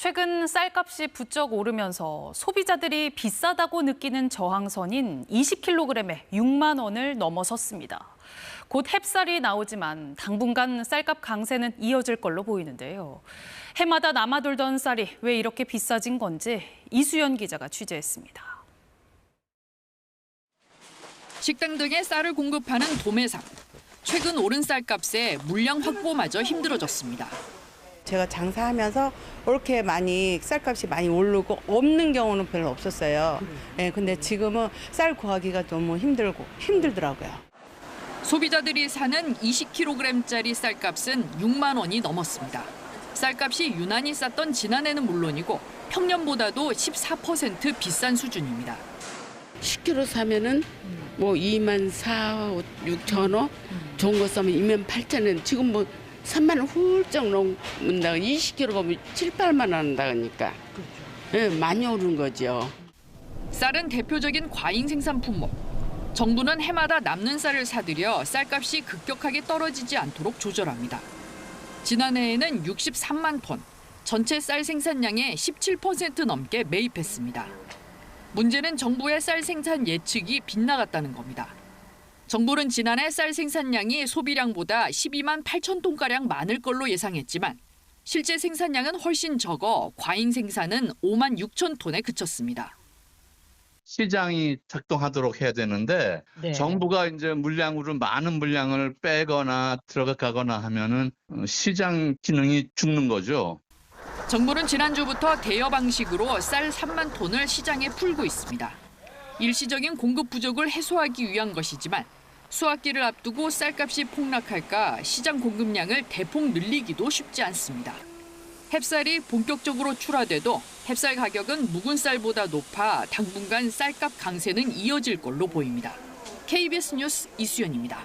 최근 쌀값이 부쩍 오르면서 소비자들이 비싸다고 느끼는 저항선인 20kg에 6만 원을 넘어섰습니다. 곧 햅쌀이 나오지만 당분간 쌀값 강세는 이어질 걸로 보이는데요. 해마다 남아돌던 쌀이 왜 이렇게 비싸진 건지 이수연 기자가 취재했습니다. 식당 등에 쌀을 공급하는 도매상. 최근 오른 쌀값에 물량 확보마저 힘들어졌습니다. 제가 장사하면서 그렇게 많이 쌀값이 많이 오르고 없는 경우는 별로 없었어요. 네, 근데 지금은 쌀 구하기가 너무 힘들더라고요. 소비자들이 사는 20kg짜리 쌀값은 6만 원이 넘었습니다. 쌀값이 유난히 쌌던 지난해는 물론이고 평년보다도 14% 비싼 수준입니다. 10kg 사면은 뭐 2만 4, 6천 원, 좋은 거 사면 2만 8천 원. 지금 뭐 3만 원 훌쩍 넘는다. 20kg가 7, 8만 원 한다니까. 예, 많이 오른 거죠. 쌀은 대표적인 과잉 생산 품목. 정부는 해마다 남는 쌀을 사들여 쌀값이 급격하게 떨어지지 않도록 조절합니다. 지난해에는 63만 톤, 전체 쌀 생산량의 17% 넘게 매입했습니다. 문제는 정부의 쌀 생산 예측이 빗나갔다는 겁니다. 정부는 지난해 쌀 생산량이 소비량보다 12만 8천 톤가량 많을 걸로 예상했지만 실제 생산량은 훨씬 적어 과잉 생산은 5만 6천 톤에 그쳤습니다. 시장이 작동하도록 해야 되는데 정부가 이제 물량으로 많은 물량을 빼거나 들어가거나 하면은 시장 기능이 죽는 거죠. 정부는 지난주부터 대여 방식으로 쌀 3만 톤을 시장에 풀고 있습니다. 일시적인 공급 부족을 해소하기 위한 것이지만 수확기를 앞두고 쌀값이 폭락할까 시장 공급량을 대폭 늘리기도 쉽지 않습니다. 햅쌀이 본격적으로 출하돼도 햅쌀 가격은 묵은 쌀보다 높아 당분간 쌀값 강세는 이어질 걸로 보입니다. KBS 뉴스 이수연입니다.